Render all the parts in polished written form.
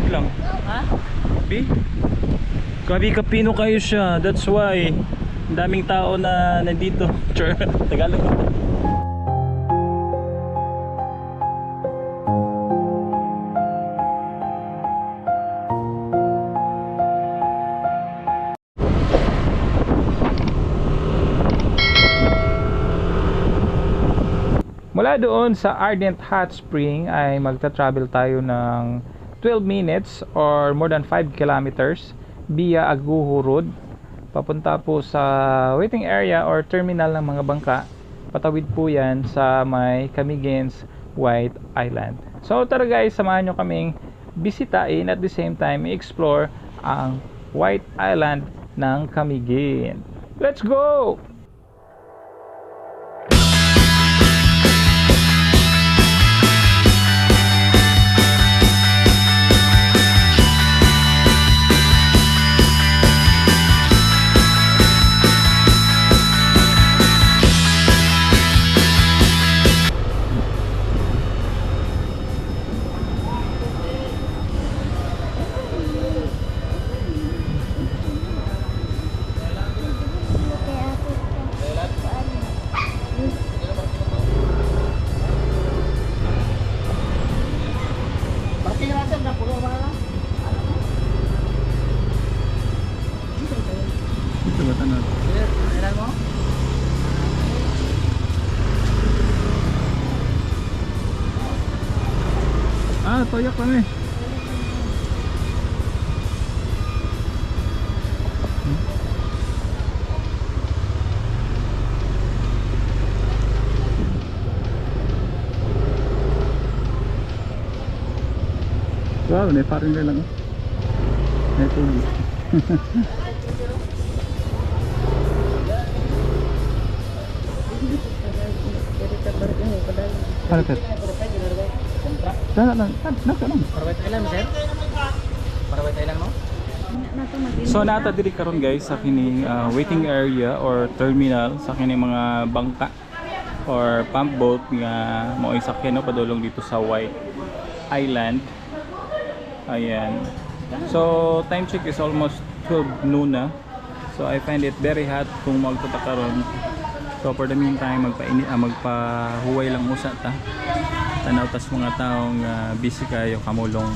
Wait lang. Ha? Kapi? Kapi-kapino kayo siya. That's why. Ang daming tao na nandito. Sure. Tagalog. Mula doon sa Ardent Hot Spring ay magta-travel tayo ng 12 minutes or more than 5 kilometers via Aguho Road papunta po sa waiting area or terminal ng mga bangka. Patawid po yan sa may Camigen's White Island. So tara guys, samahan nyo kaming bisitain at the same time i-explore ang White Island ng Camiguin. Let's go! Toyak kami. Wow, may paring lang. May tubig. Paraket. So nata diri karon guys sa kining waiting area or terminal sa kining mga bangka or pump boat nga mo'y sakyan no padulong dito sa White Island. Ayan. So time check is almost 12 noon na. So I find it very hot kung magpunta karon. So for the meantime magpahuway lang usa ta. Tanaw tas mga taong busy kayo kamulong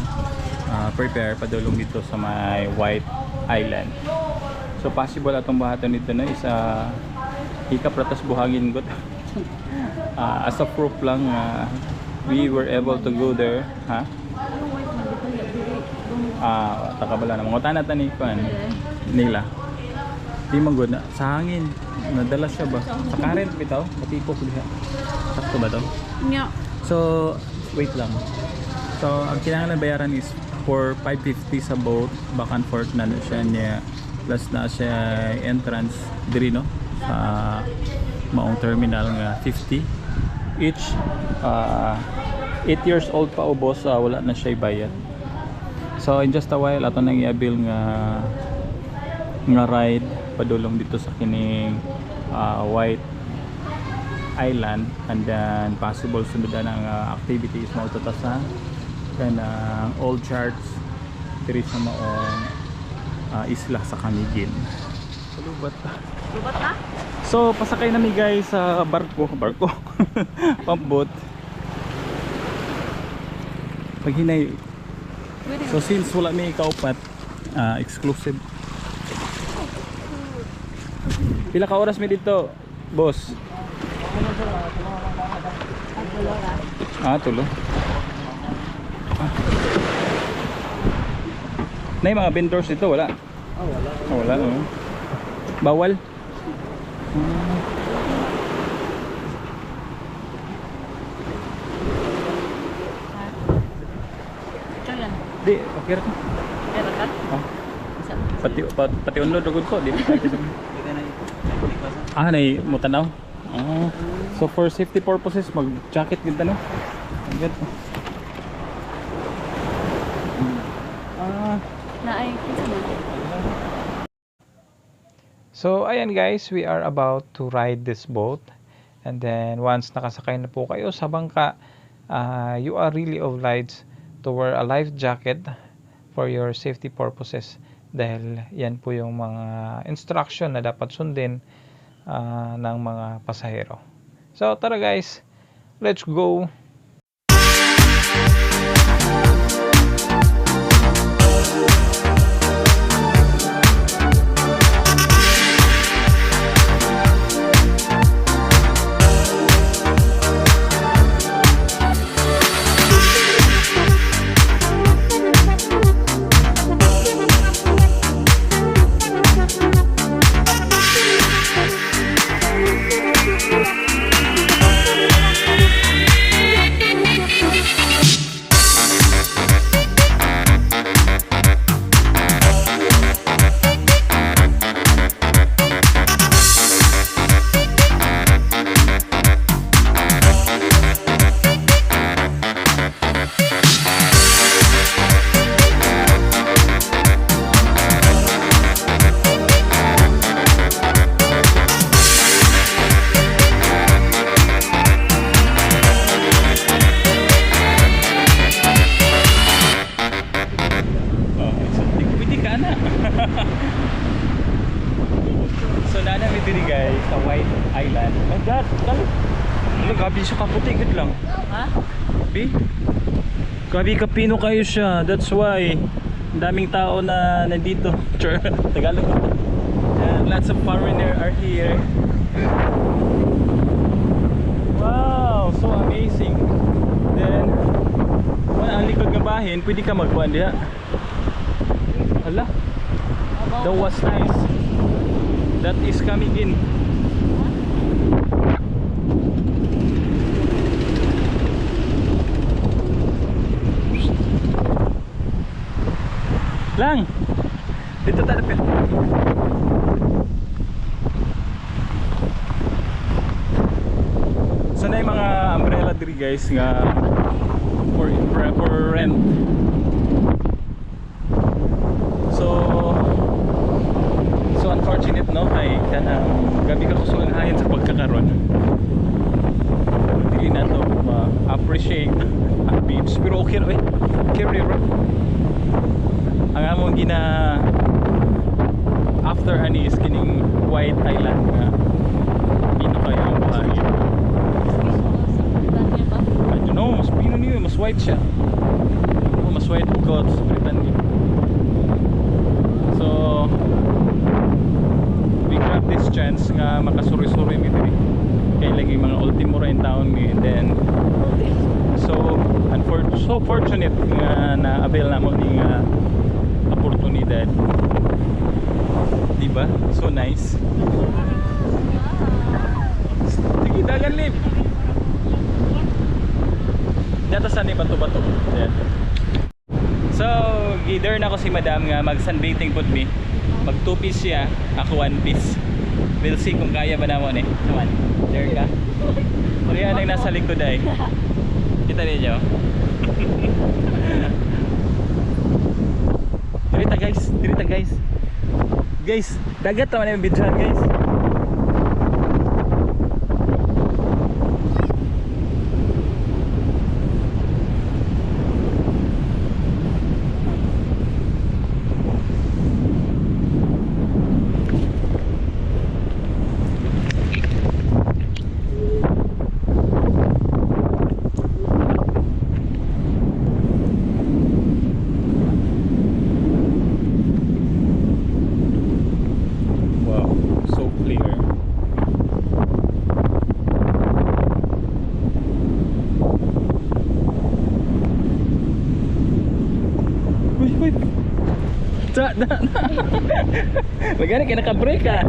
prepare padulong dito sa may White Island. So possible atong buhaton dito na isa hikap ratas buhangin got. As a proof lang we were able to go there, ha? Takabala na mga tanat ni kan nila. Di man good na sa hangin nadala siya ba? Sa current bitaw, matipok diha. Sakto ba to? Nya. So, wait lang. So, ang kinahanglan bayaran is for 550 sa boat, back and forth na siya niya. Plus na siya entrance diri no sa maong terminal nga 50 each. 8 years old pa ubos, wala na siya bayad. So, in just a while ato nang i-avail nga ride padulong dito sa kining White Island, and then possible sundan ang activities mo sa kanang old charts diri sa maong isla sa Camiguin. Lubat na? So pasakay nami guys sa barko pump boat paghinay. So since wala may kaupat, exclusive. Pila ka oras mi dito, boss? Tulo. Nay mga vendors dito wala? Wala. Wala no. Bawal. Di, okay ra ka. Okay ra ka? Pati unlod ugod ko di. Nay mo tanaw. So for safety purposes mag-jacket gid tanaw. Good. Naay kinsa man. So ayan guys, we are about to ride this boat, and then once nakasakay na po kayo sa bangka, you are really obliged to wear a life jacket for your safety purposes, dahil yan po yung mga instruction na dapat sundin ng mga pasahero. So tara guys, let's go! So nana mi diri guys sa White Island. My God, gabi siya kaputi gud lang. Ha? Gabi kapino kayo siya. That's why daming tao na nandito. Sure, Tagalog. And lots of foreigner are here. Wow, so amazing. Then ang likod ng bahin, pwede ka magkuhan diha. Hala. That was nice. That is coming in. Lang. Dito tayo pil. So na yung mga umbrella diri guys nga for rent. So unfortunate no kay kanang gabi ka kusulang hayan sa pagkakaron. Dili na to appreciate ang beach pero okay ra river. Ang among after ani is kining White Island nga dito kayo ang bahagi. I don't know, mas pino niyo, mas white siya. Mas white because Britannia. So we grab this chance nga makasuri-suri mi diri kay lagi mga ultimo ra in town mi, and then so fortunate nga na-avail namo ning oportunidad, diba? So nice. Sige, dagan lip data sa ni bato-bato. Ayan. So gider na ko si madam nga mag sunbathing pud mi. Mag 2 piece siya, ako 1 piece. We'll see kung kaya ba namon eh. Come on, there ka. Korea nang nasa likod ay. Kita niyo. Dirita guys. Guys, dagat naman yung bidyan guys. Magana kaya naka-brake ka.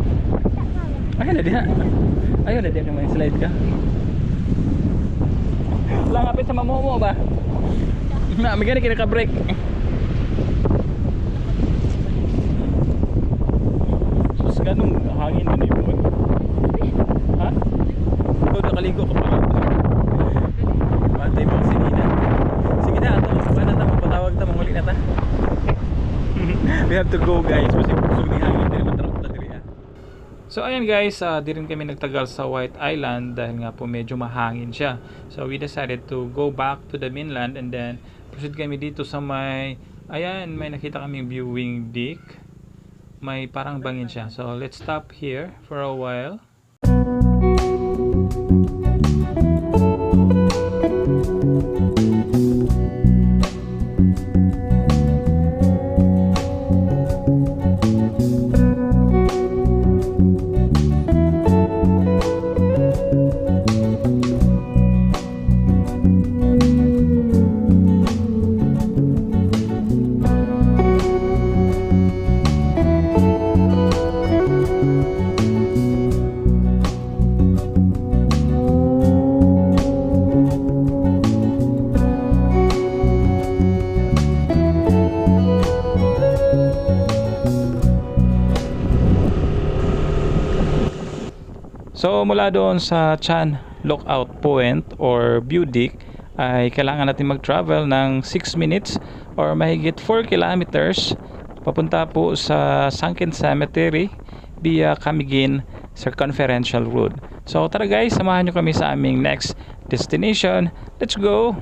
Ayun na diha. Ayun na diha kung may slide ka. Langapit sa mamomo ba? Magana kaya naka-brake. Sus, ganun hangin na yun. Ha? Ikaw nakaligo ka pala. Patay mo si Nina. Sige na, ito. Paano na magpatawag ta? Manguli na ta. We have to go guys kasi busog ni hangin dahil matarap na diri. So ayan guys, di rin kami nagtagal sa White Island dahil nga po medyo mahangin siya. So we decided to go back to the mainland and then proceed kami dito sa may Ayan, may nakita kaming viewing deck. May parang bangin siya. So, let's stop here for a while. So mula doon sa Chan Lookout Point or View Deck ay kailangan natin mag-travel ng 6 minutes or mahigit 4 kilometers papunta po sa Sunken Cemetery via Camiguin Circumferential Road. So tara guys, samahan nyo kami sa aming next destination. Let's go!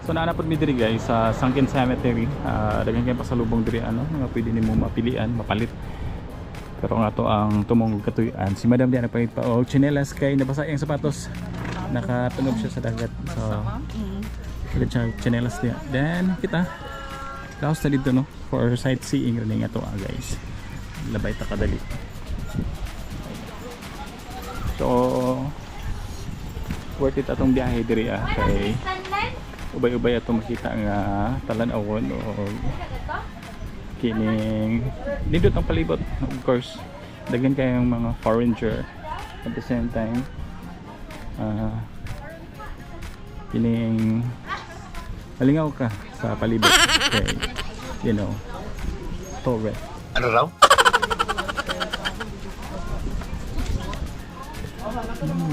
So naanapod mi diri guys sa Sunken Cemetery. Daghan kay pasalubong diri ano, nga pwede nimo mapilian, mapalit. Pero nga to ang tumong katuyan. Si Madam diyan pa og chinelas kay nabasa ang sapatos. Nakatunog siya sa dagat. So ulit siya chinelas niya. Then kita laos na dito no for sightseeing rin nga to guys. Labay ta kadali. So worth it atong biyahe diri kay ubay-ubay ato makita nga talan-awon o kining nindot ang palibot. Of course daghan kayong mga foreigner at the same time kining malingaw ka sa palibot kay you know tourist. Ano raw?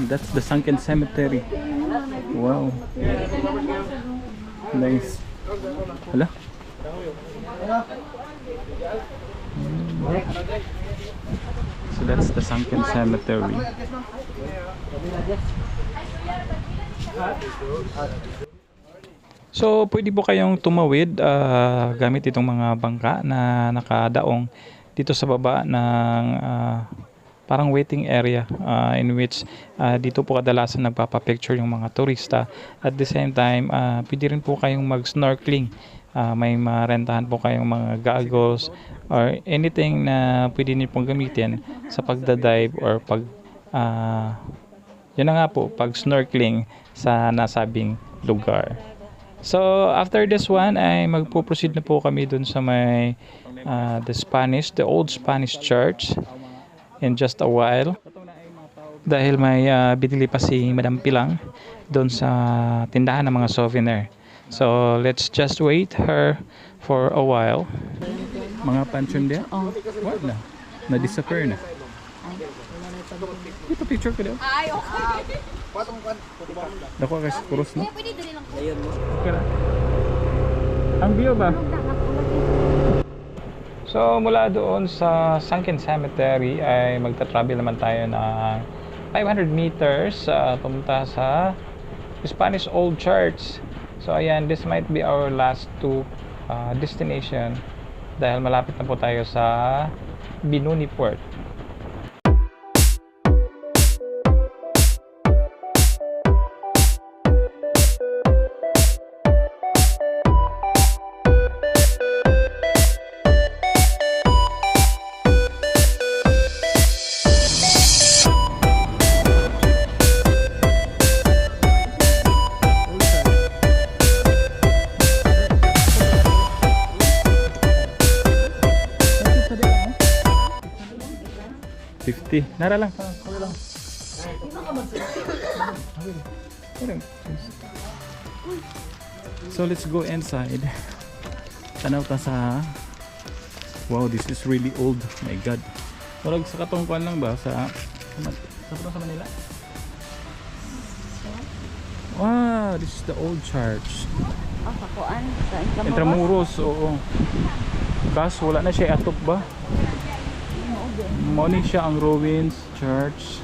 That's the Sunken Cemetery. Wow. Nice. Hala? So that's the Sunken Cemetery. So pwede po kayong tumawid gamit itong mga bangka na nakadaong dito sa baba ng parang waiting area in which dito po kadalasan nagpapapicture yung mga turista. At the same time, pwede rin po kayong mag-snorkeling. May marentahan po kayong mga goggles or anything na pwede niyo pong gamitin sa pagdadive or yun na nga po, pag-snorkeling sa nasabing lugar. So after this one ay magpo-proceed na po kami dun sa may the old Spanish church in just a while. Dahil may binili pa si Madam Pilang doon sa tindahan ng mga souvenir. So let's just wait her for a while. Mga pansyon dia? What na? Na-disappear na. Ito picture ko daw. Ay, okay. Dako kasi kuros no? Okay na. Ang view ba? So mula doon sa Sunken Cemetery ay magta-travel naman tayo ng 500 meters pumunta sa Spanish Old Church. So ayan, this might be our last two destination dahil malapit na po tayo sa Binuni Port. Nara lang. Okay lang. So let's go inside. Tanaw ta sa... Wow, this is really old. My God. Parang sa katungkuan lang ba? Sa Manila? Wow, this is the old church. Ah, kakuan. Sa Intramuros. Intramuros, oo. Kaso wala na siya atop ba? Mao siya ang ruins church.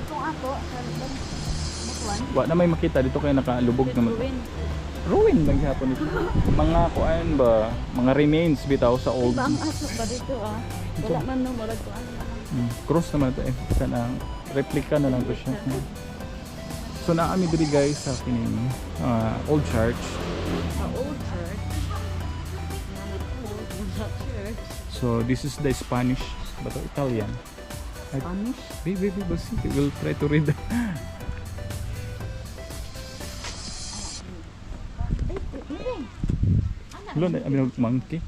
Itong ako, sa Butuan. Wa na may makita dito kaya nakalubog naman. Ruin. Ruin lang gihapon ito. Mga kuan ba, mga remains bitaw sa old. Iba ang aso ba dito ah. Wala man nung marag kuan. Cross naman ito eh. Sana replica na lang to siya. So naami diri guys sa kining old church. Old church. Old church. So this is the Spanish but Italian. Spanish? Baby, basi. We'll try to read. Hello, I mean, monkey.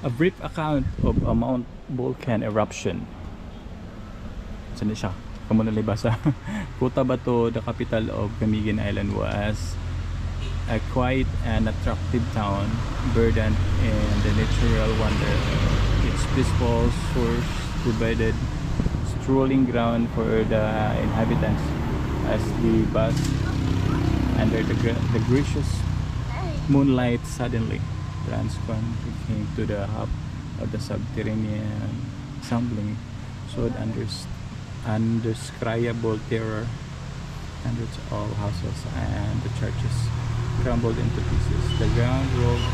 A brief account of a Mount Volcan eruption. Saan siya? Kamu na libasa. Cotabato, the capital of Camiguin Island, was a quiet and attractive town, burdened in the natural wonder. Its peaceful source provided strolling ground for the inhabitants as they basked under the gracious moonlight. Suddenly transformed became to the hub of the subterranean assembly, showed undescribable terror. Hundreds of houses and the churches crumbled into pieces. The ground rolled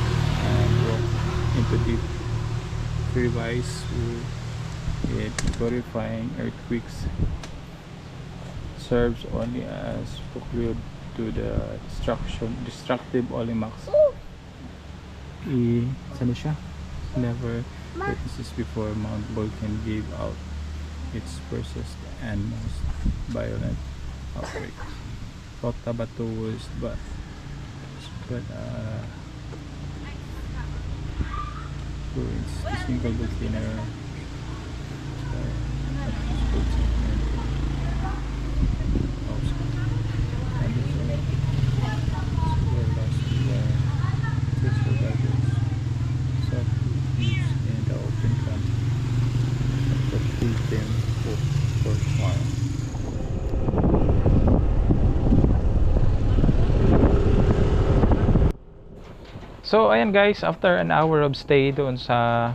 and broke into deep crevices with horrifying earthquakes. Serves only as prelude to the destructive Olimax. Saan siya? Never witnesses before Mount Vulcan gave out its first and most violent outbreak. Cotabato was but ruins. The single volcano So ayan guys, after an hour of stay doon sa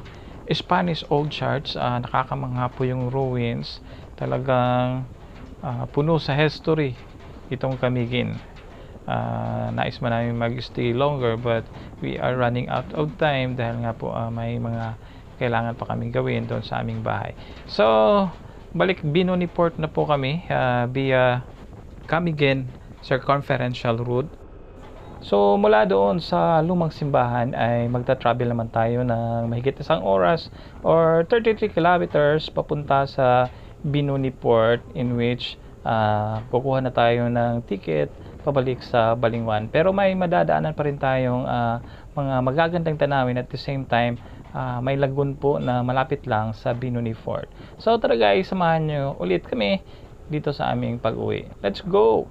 Spanish Old Church, nakakamangha po yung ruins. Talagang puno sa history itong Camiguin. Nais man namin mag-stay longer but we are running out of time dahil nga po may mga kailangan pa kaming gawin doon sa aming bahay. So balik Binoni Port na po kami via Camiguin Circumferential Route. So mula doon sa lumang simbahan ay magta-travel naman tayo ng mahigit isang oras or 33 kilometers papunta sa Binoni Port, in which kukuha na tayo ng ticket pabalik sa Balingwan. Pero may madadaanan pa rin tayong mga magagandang tanawin, at the same time may lagoon po na malapit lang sa Binoni Fort. So tara guys, samahan nyo ulit kami dito sa aming pag-uwi. Let's go!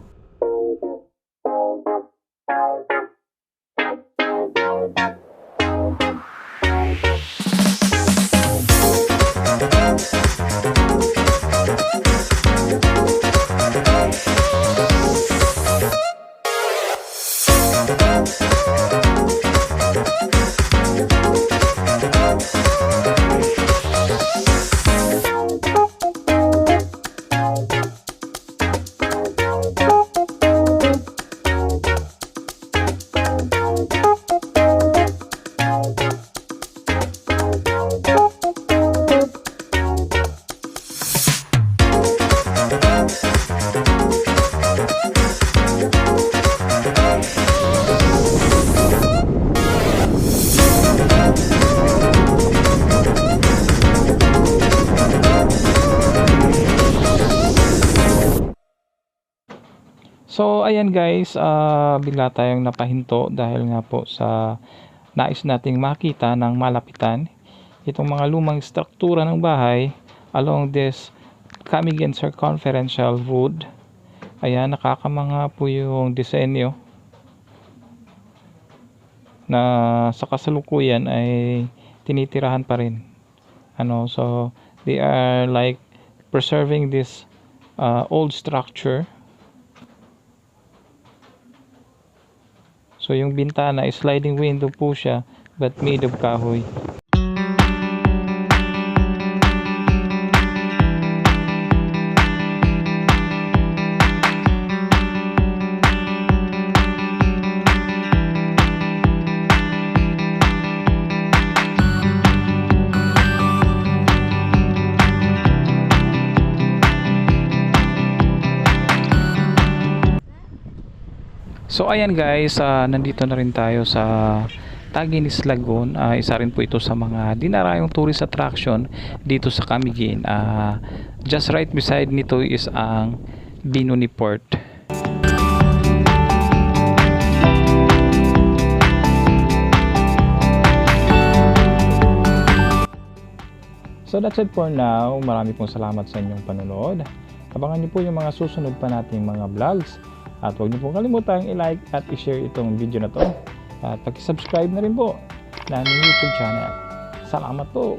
So ayan guys, bigla tayong napahinto dahil nga po sa nais nating makita ng malapitan itong mga lumang struktura ng bahay along this Camiguin Circumferential Wood. Ayan, nakakamanga po yung disenyo na sa kasalukuyan ay tinitirahan pa rin. So they are like preserving this old structure. So yung bintana is sliding window po siya, but made of kahoy. So ayan guys, nandito na rin tayo sa Taginis Lagoon. Isa rin po ito sa mga dinarayong tourist attraction dito sa Camiguin. Just right beside nito is ang Binuni Port. So that's it for now. Marami pong salamat sa inyong panonood. Abangan niyo po yung mga susunod pa nating mga vlogs. At huwag niyo pong kalimutan i-like at i-share itong video na to. At pag-subscribe na rin po na aming YouTube channel. Salamat po!